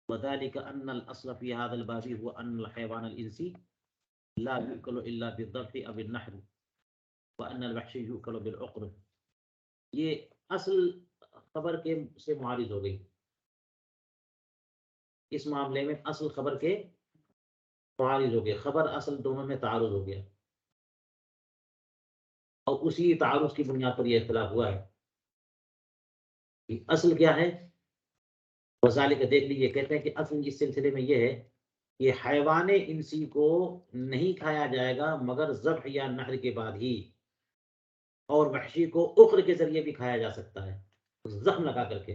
A: وذلك ان الاصل في هذا الباب هو ان الحيوان الانسي لا يؤكل الا بالذبح او النحر وان الوحشي يؤكل بالعقر. یہ اصل خبر کے سے معارض ہو گئی. اس معاملے میں اصل خبر کے معارض ہو گئے، خبر اصل دونوں میں تعارض ہو گیا، اور اسی تعارض کی بنیاد پر یہ اختلاف ہوا ہے. اصل کیا ہے؟ وذالک دیکھ لیجیے، کہتے ہیں کہ اصل اس سلسلے میں یہ ہے کہ حیوان انسی کو نہیں کھایا جائے گا مگر ذبح یا نحر کے بعد ہی، اور وحشی کو اخر کے ذریعے بھی کھایا جا سکتا ہے، زخم لگا کر کے،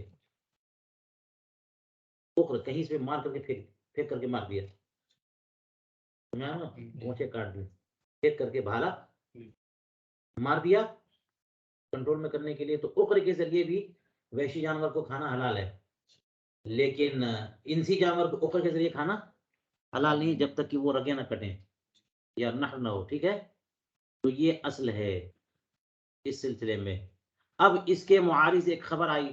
A: اخر کہیں سے مار کر کے پھر پھینک کر کے مار دیا، سمجھا نا، پونچھے کاٹ دیے، پھینک کر کے بھالا مار دیا کنٹرول میں کرنے کے لیے. تو عقر کے ذریعے بھی وحشی جانور کو کھانا حلال ہے، لیکن انسی جانور کو عقر کے ذریعے کھانا حلال نہیں جب تک کہ وہ رگیں نہ کٹیں یا نحر نہ ہو. ٹھیک ہے، تو یہ اصل ہے اس سلسلے میں. اب اس کے معارض ایک خبر آئی،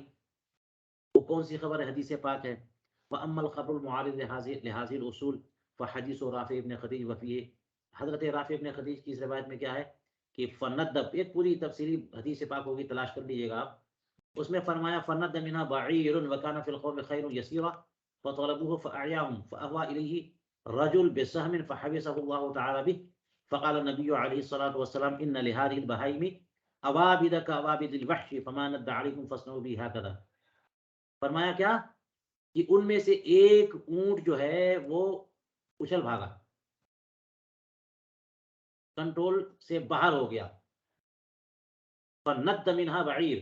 A: وہ کون سی خبر ہے؟ حدیث پاک ہے. وَأَمَّا الْخَبْرُ الْمُعَارِضُ لِهَذِهِ الْأُصُولِ فَحَدِيثُ رافع ابن خدیج وفیہ. حضرت رافع ابن خدیج کی اس روایت میں کیا ہے کہ فندب، ایک پوری تفصیلی حدیث پاک ہوگی، تلاش کر لیجیے گا آپ. اس میں فرمایا فند منها بعیر وكان في القوم خير يسيرا فطلبوه فأعياهم فأهوى إليه رجل بسهم فحبسه الله تعالى به فقال النبي عليه الصلاة والسلام إن لهذه البهائم أوابد كأوابد الوحش فما ند عليكم فاصنعوا به هكذا. فرمایا کیا کہ ان میں سے ایک اونٹ جو ہے وہ اچھل بھاگا، کنٹرول سے باہر ہو گیا. فند منها بعیر،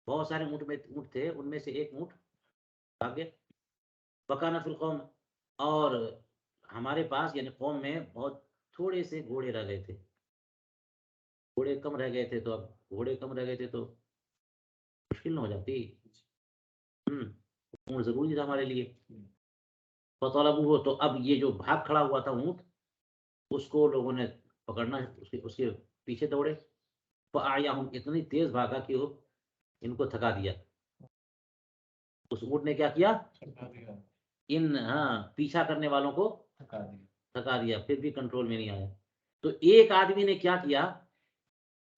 A: بہت سارے اونٹ تھے، ان میں سے ایک اونٹ بھاگ گیا. وکانہ فی القوم، اور ہمارے پاس یعنی قوم میں بہت تھوڑے سے گھوڑے رہ گئے تھے، گھوڑے کم رہ گئے تھے. تو اب گھوڑے کم رہ گئے تھے تو مشکل نہ ہو جاتی، اونٹ ضروری تھا ہمارے لیے. فطلبوہ، تو اب یہ جو بھاگ کھڑا ہوا تھا اونٹ، اس کو لوگوں نے پکڑنا، اس کے پیچھے دوڑے. فأعیاہم، اتنی تیز بھاگا کہ وہ ان کو تھکا دیا. اس اونٹ نے کیا کیا؟ ان پیچھا کرنے والوں کو تھکا دیا، پھر بھی کنٹرول میں نہیں آیا. تو ایک آدمی نے کیا کیا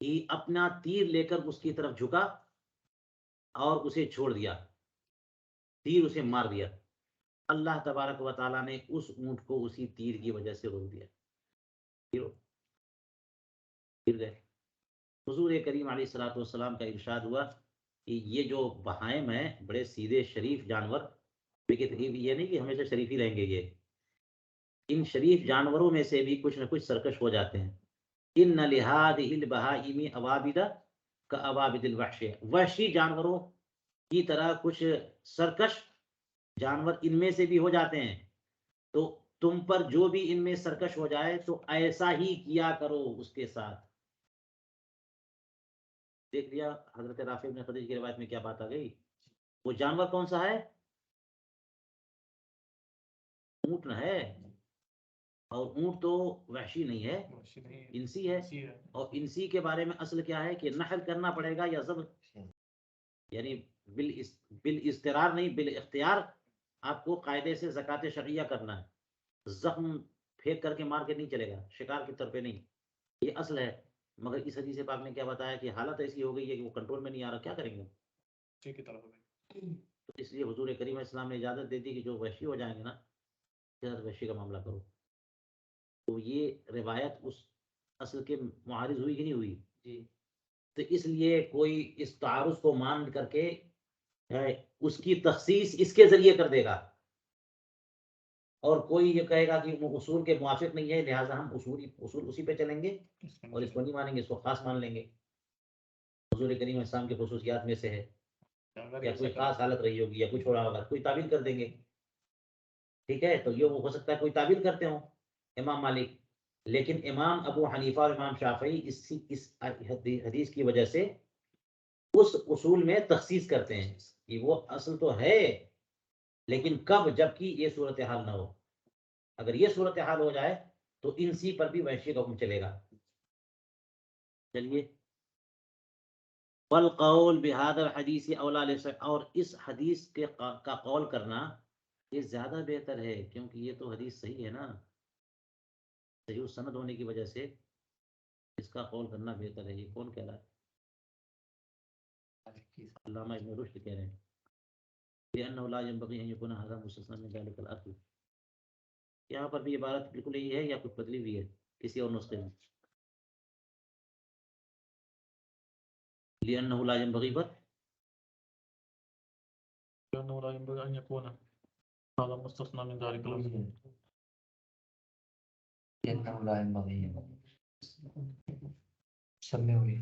A: کہ اپنا تیر لے کر اس کی طرف جھکا اور اسے چھوڑ دیا، تیر اسے مار دیا. اللہ تبارک و تعالیٰ نے اس اونٹ کو اسی تیر کی وجہ سے روک دیا، گر گئے. حضور کریم علیہ الصلوۃ والسلام کا ارشاد ہوا کہ یہ جو بہائم ہیں بڑے سیدھے شریف جانور، لیکن یہ نہیں کہ ہمیشہ شریف ہی رہیں گے، یہ ان شریف جانوروں میں سے بھی کچھ نہ کچھ سرکش ہو جاتے ہیں. ان لہذہ البہائم اوابد کاوابد الوحش، وحشی جانوروں کی طرح کچھ سرکش جانور ان میں سے بھی ہو جاتے ہیں. تو تم پر جو بھی ان میں سرکش ہو جائے تو ایسا ہی کیا کرو اس کے ساتھ. دیکھ لیا حضرت رافع بن خدیج کی روایت میں کیا بات آ گئی. وہ جانور کون سا ہے؟ اونٹ نہ ہے، اور اونٹ تو وحشی نہیں ہے، انسی ہے. اور انسی کے بارے میں اصل کیا ہے کہ نحل کرنا پڑے گا یا ضبط، یعنی بالاضطرار نہیں، بالاختیار آپ کو قاعدے سے زکوٰۃ شرعیہ کرنا ہے. زخم پھینک کر کے مار کے نہیں چلے گا، شکار کے طور پہ نہیں، یہ اصل ہے. مگر اس حدیث پاک نے کیا بتایا کہ حالت ایسی ہو گئی ہے کہ وہ کنٹرول میں نہیں آ رہا، کیا کریں گے؟ تو اس لیے حضور کریم علیہ السلام نے اجازت دے دی کہ جو وحشی ہو جائیں گے نا، وحشی کا معاملہ کرو. تو یہ روایت اس اصل کے معارض ہوئی کہ نہیں ہوئی؟ جی. تو اس لیے کوئی اس تعارض کو مان کر کے اس کی تخصیص اس کے ذریعے کر دے گا، اور کوئی یہ کہے گا کہ وہ اصول کے موافق نہیں ہے لہٰذا ہم اصول اسی پہ چلیں گے اور اس کو نہیں مانیں گے، اس کو خاص مان لیں گے. حضور کریم علیہ السلام کی خصوصیات میں سے ہے، یا کوئی خاص حالت رہی ہوگی یا کچھ ہو رہا ہوگا، کوئی تعبیر کر دیں گے. ٹھیک ہے، تو یہ ہو سکتا ہے کوئی تعبیر کرتے ہوں امام مالک، لیکن امام ابو حنیفہ اور امام شافعی اس حدیث کی وجہ سے اس اصول میں تخصیص کرتے ہیں کہ وہ اصل تو ہے، لیکن کب؟ جبکہ یہ صورتحال نہ ہو. اگر یہ صورتحال ہو جائے تو انسی پر بھی وحشی کا حکم چلے گا. چلیے، والقول بهذا الحدیث اولا اور اس حدیث کا قول کرنا یہ زیادہ بہتر ہے، کیونکہ یہ تو حدیث صحیح ہے نا، صحیح سند ہونے کی وجہ سے اس کا قول کرنا بہتر ہے. یہ کون کہہ رہا ہے؟ علامہ ابن رشد کہہ رہے ہیں لأنه لا ينبغي أن يكون هذا مستثنى من ذلك الأصل. یہاں پر بھی عبارت بالکل یہی ہے یا کچھ بدلی ہوئی ہے کسی اور نسخے میں؟ لأنه لا ينبغي پر
C: لأنه لا ينبغي أن يكون هذا مستثنى من ذلك الأصل.
D: لأنه لا ينبغي سمے ہوئی.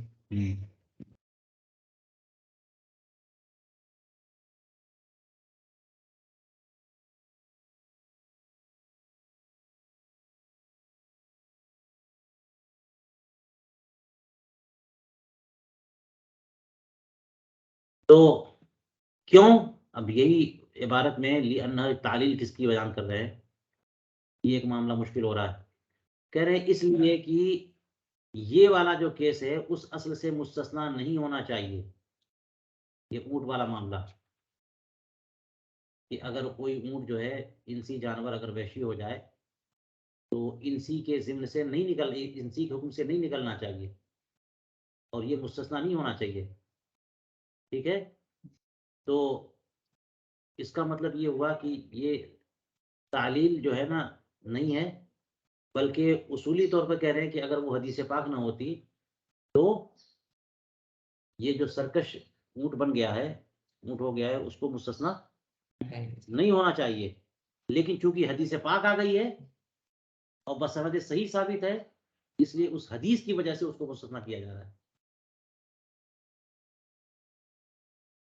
A: تو کیوں؟ اب یہی عبارت میں لِأَنَّهُ تعلیل کس کی بیان کر رہے ہیں، یہ ایک معاملہ مشکل ہو رہا ہے. کہہ رہے ہیں اس لیے کہ یہ والا جو کیس ہے اس اصل سے مستثنا نہیں ہونا چاہیے. یہ اونٹ والا معاملہ کہ اگر کوئی اونٹ جو ہے انسی جانور اگر وحشی ہو جائے تو انسی کے ضمن سے نہیں نکل، انسی کے حکم سے نہیں نکلنا چاہیے اور یہ مستثنا نہیں ہونا چاہیے. ٹھیک ہے، تو اس کا مطلب یہ ہوا کہ یہ تعلیل جو ہے نا نہیں ہے، بلکہ اصولی طور پر کہہ رہے ہیں کہ اگر وہ حدیث پاک نہ ہوتی تو یہ جو سرکش اونٹ بن گیا ہے، اونٹ ہو گیا ہے، اس کو مستثنا نہیں ہونا چاہیے. لیکن چونکہ حدیث پاک آ گئی ہے اور بسند صحیح ثابت ہے، اس لیے اس حدیث کی وجہ سے اس کو مستثنا کیا جا رہا ہے.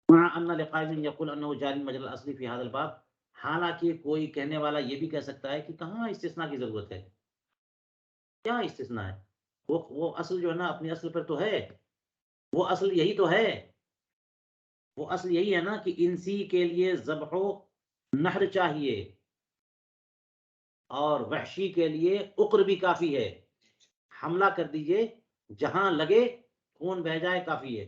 A: مع ان لقائل يقول انه جاری مجرى الاصل في هذا الباب، حالانکہ کوئی کہنے والا یہ بھی کہہ سکتا ہے کہ کہاں استثناء کی ضرورت ہے، کیا استثناء ہے، وہ اصل جو ہے نا اپنی اصل پر تو ہے، وہ اصل یہی تو ہے، وہ اصل یہی ہے نا کہ انسی کے لیے ذبح و نحر چاہیے اور وحشی کے لیے عقر بھی کافی ہے. حملہ کر دیجئے جہاں لگے خون بہ جائے کافی ہے،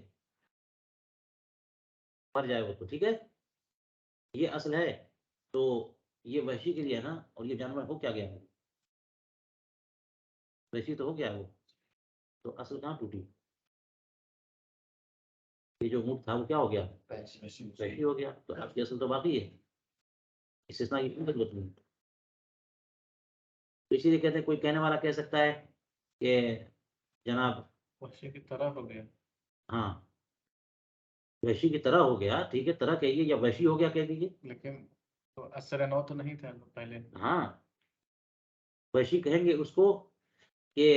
A: مر جائے وہ تو ٹھیک ہے، یہ اصل ہے. تو یہ وحشی کے لیے ہے نا، اور یہ جانور ہو کیا گیا ہے، وحشی تو ہو گیا وہ، تو اصل کہاں ٹوٹی؟ یہ جو اونٹ تھا وہ کیا ہو گیا، وحشی ہو گیا، تو آپ کی اصل تو باقی ہے، استثناء کی کوئی ضرورت نہیں. تو اسی لیے کہتے ہیں کوئی کہنے والا کہہ سکتا ہے کہ جناب
C: وحشی کی طرح ہو گیا.
A: ہاں وحشی کی طرح ہو گیا، ٹھیک ہے، طرح کہیے یا وحشی ہو گیا کہہ دیجیے.
C: لیکن تو اثر نو تو نہیں تھا پہلے.
A: ہاں وحشی کہیں گے اس کو، کہ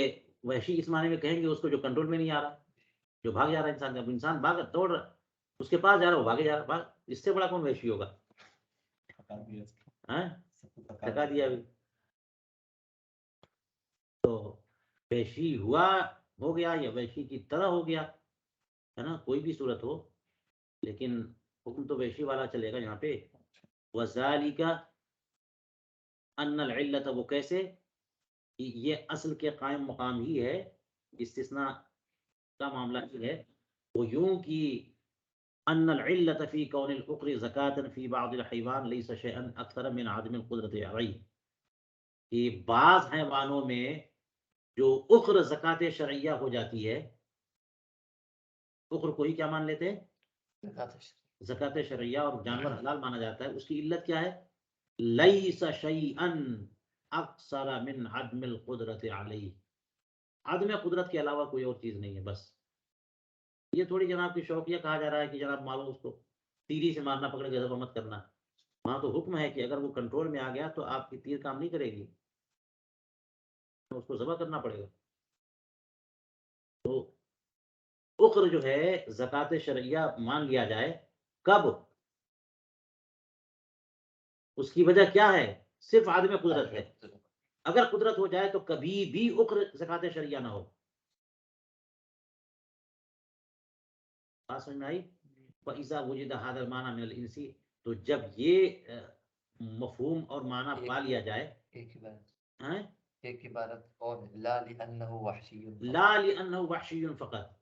A: وحشی اس معنی میں کہیں گے اس کو جو کنٹرول میں نہیں آ رہا، جو بھاگ جا رہا ہے انسان، جب انسان بھاگ دوڑ رہا اس کے پاس جا رہا ہے، وہ بھاگے جا رہا، بھاگ، اس سے بڑا کون وحشی ہوگا؟ تھکا دیا بھی. تو وحشی ہوا ہو گیا یا وحشی کی طرح ہو گیا ہے نا، کوئی بھی صورت ہو، لیکن حکم تو وحشی والا چلے گا یہاں پہ. وذالک ان العلت، وہ کیسے، کہ یہ اصل کے قائم مقام ہی ہے، استثناء کا معاملہ ہی ہے. وہ یوں کہ ان العلت فی کون العقر زکاة فی بعض الحیوان لیس شیئا اکثر من عدم القدرت علیہ، کہ بعض حیوانوں میں جو عقر زکاة شرعیہ ہو جاتی ہے، عقر کو ہی کیا مان لیتے ہیں، زکاة شرعیہ، اور جانور حلال مانا جاتا ہے، اس کی علت کیا ہے، لیس شیئا اکثر من عدم القدرت علیہ، عدم قدرت کے علاوہ کوئی اور چیز نہیں ہے. بس یہ تھوڑی جناب کی شوقیہ کہا جا رہا ہے کہ جناب مارو اس کو، تیری سے مارنا، پکڑ کے ذبح مت کرنا. وہاں تو حکم ہے کہ اگر وہ کنٹرول میں آ گیا تو آپ کی تیر کام نہیں کرے گی، تو اس کو ذبح کرنا پڑے گا. تو عقر جو ہے زکاة شرعیہ مان لیا جائے کب، اس کی وجہ کیا ہے، صرف عدم قدرت ہے. اگر قدرت ہو جائے تو کبھی بھی عقر زکاة شرعیہ نہ ہو. بات سمجھ میں آئی؟ وَإِذَا وُجِدَ هَذَا الْمَعْنَى مِنَ الْإِنْسِ، تو جب یہ مفہوم اور معنی پا لیا جائے،
D: ایک عبارت اور، لا لأنه وحشی،
A: لا لأنه وحشی فقط،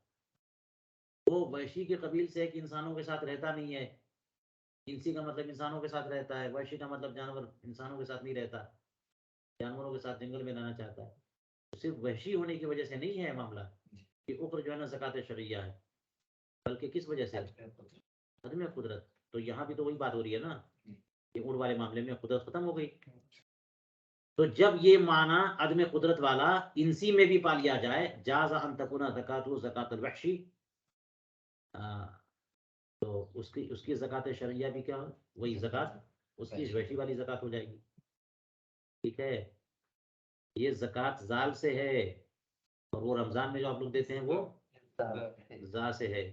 A: وہ وحشی کے قبیل سے ہے کہ انسانوں کے ساتھ رہتا نہیں ہے. انسی کا مطلب انسانوں کے ساتھ رہتا ہے، وحشی کا مطلب جانور انسانوں کے ساتھ نہیں رہتا، جانوروں کے ساتھ جنگل میں رہنا چاہتا ہے. صرف وحشی ہونے کی وجہ سے نہیں ہے معاملہ کہ عقر جو ہے نا زکاة شرعیہ ہے، بلکہ کس وجہ سے، عدم قدرت. تو یہاں بھی تو وہی بات ہو رہی ہے نا کہ اونٹ والے معاملے میں قدرت ختم ہو گئی. تو جب یہ معنی عدم قدرت والا انسی میں بھی پا لیا جائے، جاز ان تکون زکاة زکاة الوحشی، تو اس کی زکاة شرعیہ بھی کیا ہو، وہی زکاة اس کی وحشی والی زکاة ہو جائے گی. ٹھیک ہے، یہ زکاة زال سے ہے، اور وہ رمضان میں جو آپ لوگ دیتے ہیں وہ زا سے ہے.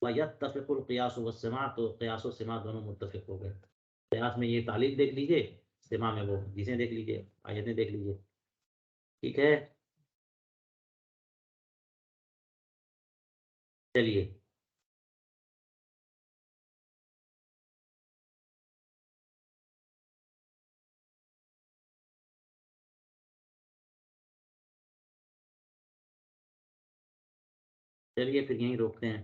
A: وَيَتَّفِقُ الْقِيَاسُ وَالسِّمَاعُ، تو قیاس و سماع دونوں متفق ہو گئے. قیاس میں یہ تعلیل دیکھ لیجئے، سماع میں وہ حدیثیں دیکھ لیجئے، آیتیں دیکھ لیجئے. ٹھیک ہے. چلیے چلیے پھر یہیں روکتے ہیں.